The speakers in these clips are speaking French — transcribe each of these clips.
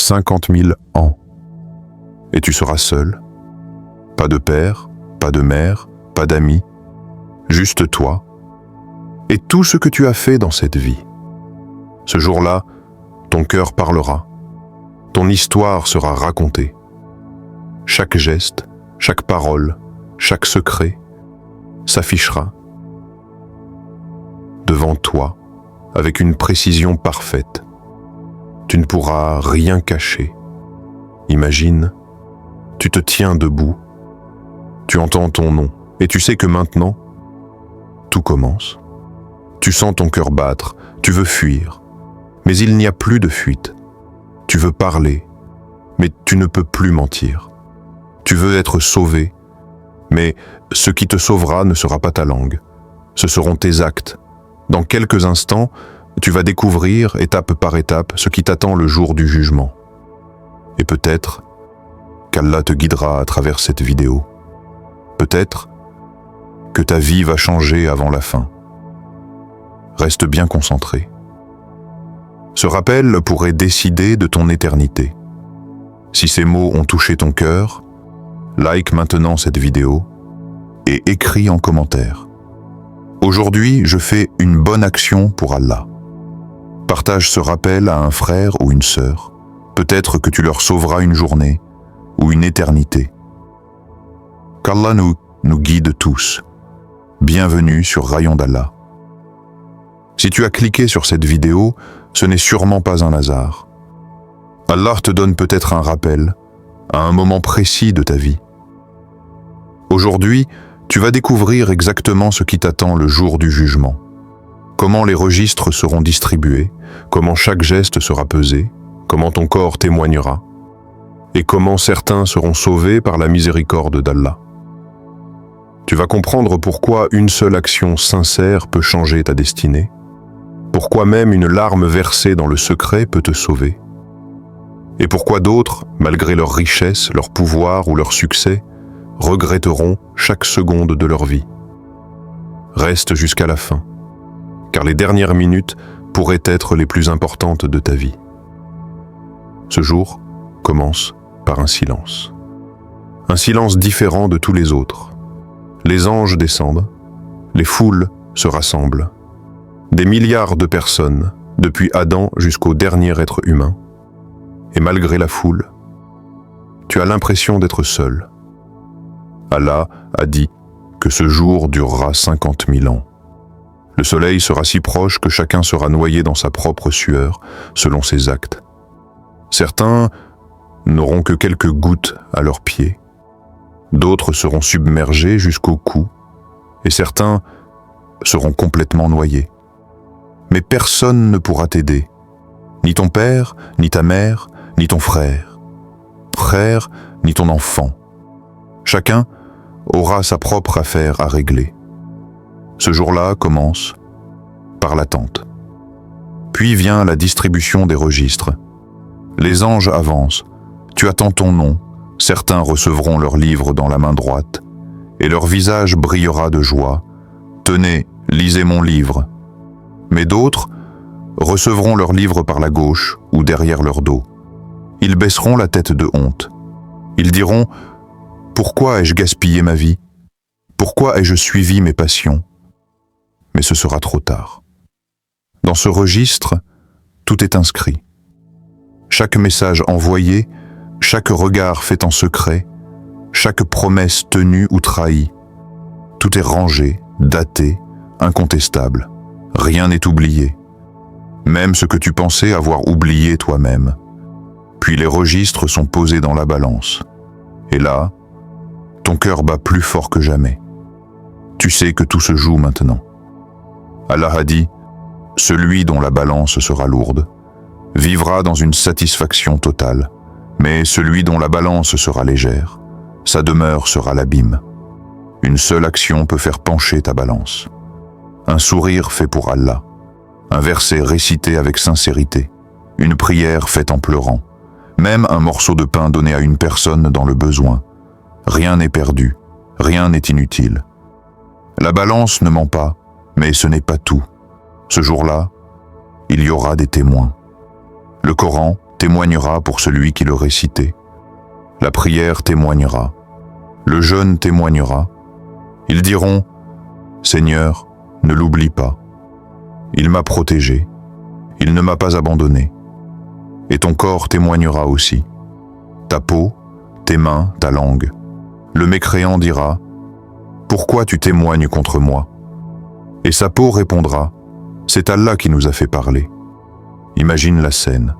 50 000 ans. Et tu seras seul. Pas de père, pas de mère, pas d'amis, juste toi et tout ce que tu as fait dans cette vie. Ce jour-là, ton cœur parlera, ton histoire sera racontée. Chaque geste, chaque parole, chaque secret s'affichera devant toi avec une précision parfaite. Tu ne pourras rien cacher. Imagine, tu te tiens debout, tu entends ton nom et tu sais que maintenant, tout commence. Tu sens ton cœur battre, tu veux fuir, mais il n'y a plus de fuite. Tu veux parler, mais tu ne peux plus mentir. Tu veux être sauvé, mais ce qui te sauvera ne sera pas ta langue, ce seront tes actes. Dans quelques instants, tu vas découvrir, étape par étape, ce qui t'attend le jour du jugement. Et peut-être qu'Allah te guidera à travers cette vidéo. Peut-être que ta vie va changer avant la fin. Reste bien concentré. Ce rappel pourrait décider de ton éternité. Si ces mots ont touché ton cœur, like maintenant cette vidéo et écris en commentaire. Aujourd'hui, je fais une bonne action pour Allah. Partage ce rappel à un frère ou une sœur. Peut-être que tu leur sauveras une journée ou une éternité. Qu'Allah nous guide tous. Bienvenue sur Rayon d'Allah. Si tu as cliqué sur cette vidéo, ce n'est sûrement pas un hasard. Allah te donne peut-être un rappel à un moment précis de ta vie. Aujourd'hui, tu vas découvrir exactement ce qui t'attend le jour du jugement. Comment les registres seront distribués, comment chaque geste sera pesé, comment ton corps témoignera, et comment certains seront sauvés par la miséricorde d'Allah. Tu vas comprendre pourquoi une seule action sincère peut changer ta destinée, pourquoi même une larme versée dans le secret peut te sauver, et pourquoi d'autres, malgré leur richesse, leur pouvoir ou leur succès, regretteront chaque seconde de leur vie. Reste jusqu'à la fin, car les dernières minutes pourraient être les plus importantes de ta vie. Ce jour commence par un silence. Un silence différent de tous les autres. Les anges descendent, les foules se rassemblent. Des milliards de personnes, depuis Adam jusqu'au dernier être humain. Et malgré la foule, tu as l'impression d'être seul. Allah a dit que ce jour durera 50 000 ans. Le soleil sera si proche que chacun sera noyé dans sa propre sueur, selon ses actes. Certains n'auront que quelques gouttes à leurs pieds. D'autres seront submergés jusqu'au cou, et certains seront complètement noyés. Mais personne ne pourra t'aider, ni ton père, ni ta mère, ni ton frère, ni ton enfant. Chacun aura sa propre affaire à régler. Ce jour-là commence par l'attente. Puis vient la distribution des registres. Les anges avancent, tu attends ton nom, certains recevront leur livre dans la main droite, et leur visage brillera de joie. Tenez, lisez mon livre. Mais d'autres recevront leur livre par la gauche ou derrière leur dos. Ils baisseront la tête de honte. Ils diront « Pourquoi ai-je gaspillé ma vie? Pourquoi ai-je suivi mes passions ?» Mais ce sera trop tard. Dans ce registre, tout est inscrit. Chaque message envoyé, chaque regard fait en secret, chaque promesse tenue ou trahie, tout est rangé, daté, incontestable. Rien n'est oublié, même ce que tu pensais avoir oublié toi-même. Puis les registres sont posés dans la balance. Et là, ton cœur bat plus fort que jamais. Tu sais que tout se joue maintenant. Allah a dit, « Celui dont la balance sera lourde vivra dans une satisfaction totale, mais celui dont la balance sera légère, sa demeure sera l'abîme. Une seule action peut faire pencher ta balance. Un sourire fait pour Allah, un verset récité avec sincérité, une prière faite en pleurant, même un morceau de pain donné à une personne dans le besoin. Rien n'est perdu, rien n'est inutile. La balance ne ment pas, mais ce n'est pas tout. Ce jour-là, il y aura des témoins. Le Coran témoignera pour celui qui le récitait. La prière témoignera. Le jeûne témoignera. Ils diront, Seigneur, ne l'oublie pas. Il m'a protégé. Il ne m'a pas abandonné. Et ton corps témoignera aussi. Ta peau, tes mains, ta langue. Le mécréant dira, pourquoi tu témoignes contre moi? Et sa peau répondra, c'est Allah qui nous a fait parler. Imagine la scène.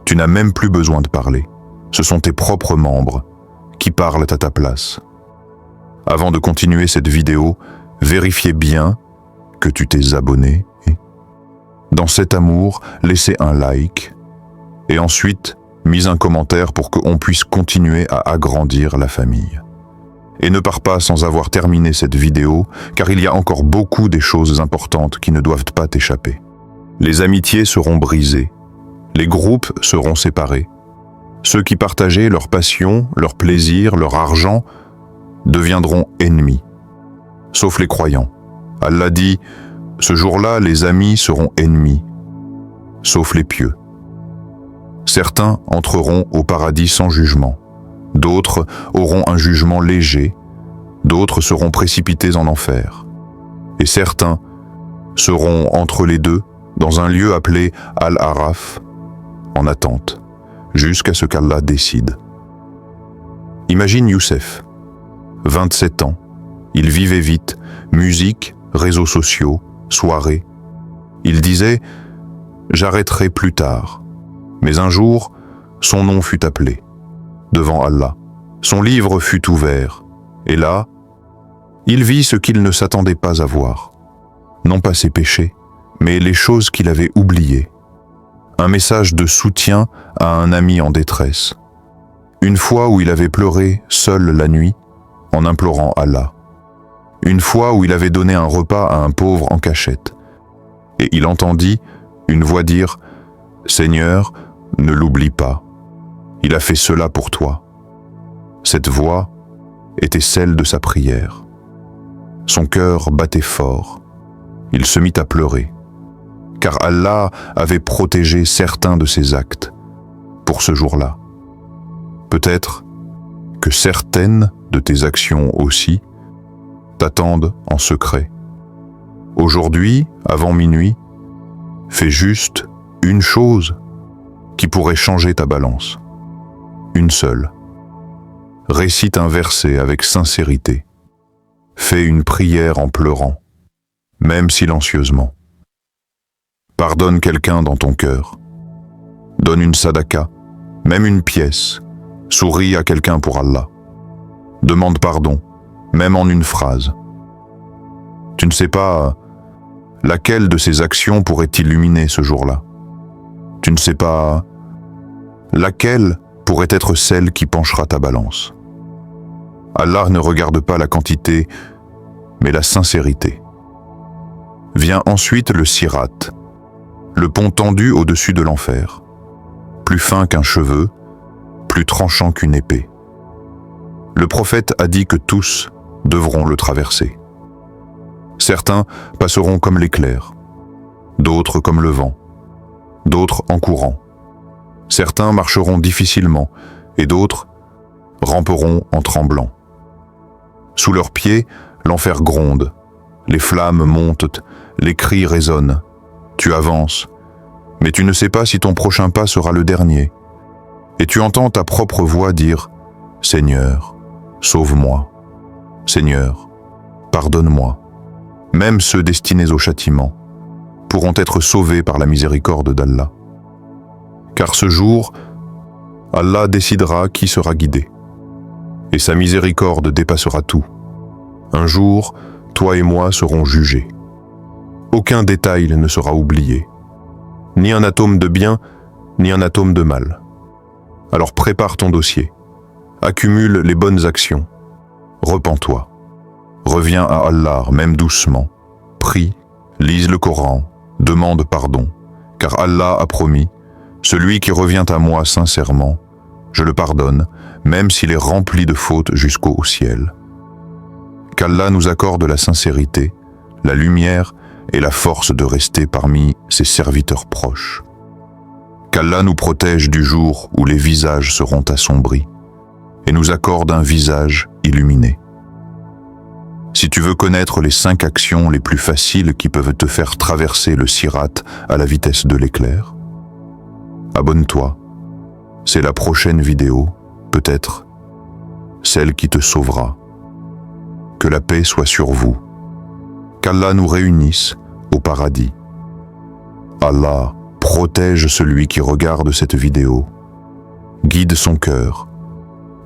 Tu n'as même plus besoin de parler. Ce sont tes propres membres qui parlent à ta place. Avant de continuer cette vidéo, vérifiez bien que tu t'es abonné. Dans cet amour, laissez un like et ensuite, mis un commentaire pour qu'on puisse continuer à agrandir la famille. Et ne pars pas sans avoir terminé cette vidéo, car il y a encore beaucoup des choses importantes qui ne doivent pas t'échapper. Les amitiés seront brisées, les groupes seront séparés. Ceux qui partageaient leur passion, leur plaisir, leur argent, deviendront ennemis. Sauf les croyants. Allah dit, ce jour-là, les amis seront ennemis, sauf les pieux. Certains entreront au paradis sans jugement, d'autres auront un jugement léger, d'autres seront précipités en enfer. Et certains seront entre les deux, dans un lieu appelé Al-Araf, en attente, jusqu'à ce qu'Allah décide. Imagine Youssef, 27 ans, il vivait vite, musique, réseaux sociaux, soirées. Il disait « J'arrêterai plus tard ». Mais un jour, son nom fut appelé, devant Allah. Son livre fut ouvert, et là, il vit ce qu'il ne s'attendait pas à voir. Non pas ses péchés, mais les choses qu'il avait oubliées. Un message de soutien à un ami en détresse. Une fois où il avait pleuré seul la nuit, en implorant Allah. Une fois où il avait donné un repas à un pauvre en cachette. Et il entendit une voix dire « Seigneur, ne l'oublie pas. Il a fait cela pour toi. » Cette voix était celle de sa prière. Son cœur battait fort. Il se mit à pleurer, car Allah avait protégé certains de ses actes pour ce jour-là. Peut-être que certaines de tes actions aussi t'attendent en secret. Aujourd'hui, avant minuit, fais juste une chose qui pourrait changer ta balance. Une seule. Récite un verset avec sincérité. Fais une prière en pleurant, même silencieusement. Pardonne quelqu'un dans ton cœur. Donne une sadaka, même une pièce. Souris à quelqu'un pour Allah. Demande pardon, même en une phrase. Tu ne sais pas laquelle de ces actions pourrait t'illuminer ce jour-là. Tu ne sais pas laquelle pourrait être celle qui penchera ta balance. Allah ne regarde pas la quantité, mais la sincérité. Vient ensuite le sirat, le pont tendu au-dessus de l'enfer, plus fin qu'un cheveu, plus tranchant qu'une épée. Le prophète a dit que tous devront le traverser. Certains passeront comme l'éclair, d'autres comme le vent, d'autres en courant. Certains marcheront difficilement et d'autres ramperont en tremblant. Sous leurs pieds, l'enfer gronde, les flammes montent, les cris résonnent. Tu avances, mais tu ne sais pas si ton prochain pas sera le dernier. Et tu entends ta propre voix dire « Seigneur, sauve-moi. Seigneur, pardonne-moi. » Même ceux destinés au châtiment pourront être sauvés par la miséricorde d'Allah. Car ce jour, Allah décidera qui sera guidé. Et sa miséricorde dépassera tout. Un jour, toi et moi serons jugés. Aucun détail ne sera oublié. Ni un atome de bien, ni un atome de mal. Alors prépare ton dossier. Accumule les bonnes actions. Repens-toi. Reviens à Allah, même doucement. Prie, lise le Coran, demande pardon. Car Allah a promis, celui qui revient à moi sincèrement, je le pardonne, même s'il est rempli de fautes jusqu'au ciel. Qu'Allah nous accorde la sincérité, la lumière et la force de rester parmi ses serviteurs proches. Qu'Allah nous protège du jour où les visages seront assombris et nous accorde un visage illuminé. Si tu veux connaître les 5 actions les plus faciles qui peuvent te faire traverser le sirat à la vitesse de l'éclair, abonne-toi. C'est la prochaine vidéo, peut-être celle qui te sauvera. Que la paix soit sur vous. Qu'Allah nous réunisse au paradis. Allah protège celui qui regarde cette vidéo, guide son cœur,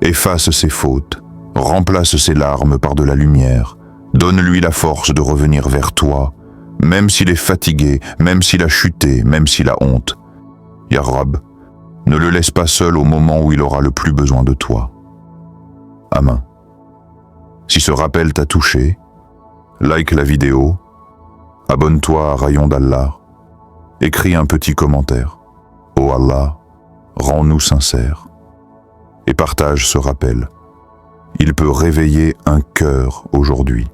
efface ses fautes, remplace ses larmes par de la lumière, donne-lui la force de revenir vers toi, même s'il est fatigué, même s'il a chuté, même s'il a honte. Ya Rab, ne le laisse pas seul au moment où il aura le plus besoin de toi. Amen. Si ce rappel t'a touché, like la vidéo, abonne-toi à Rayon d'Allah, écris un petit commentaire. Oh Allah, rends-nous sincères. Et partage ce rappel. Il peut réveiller un cœur aujourd'hui.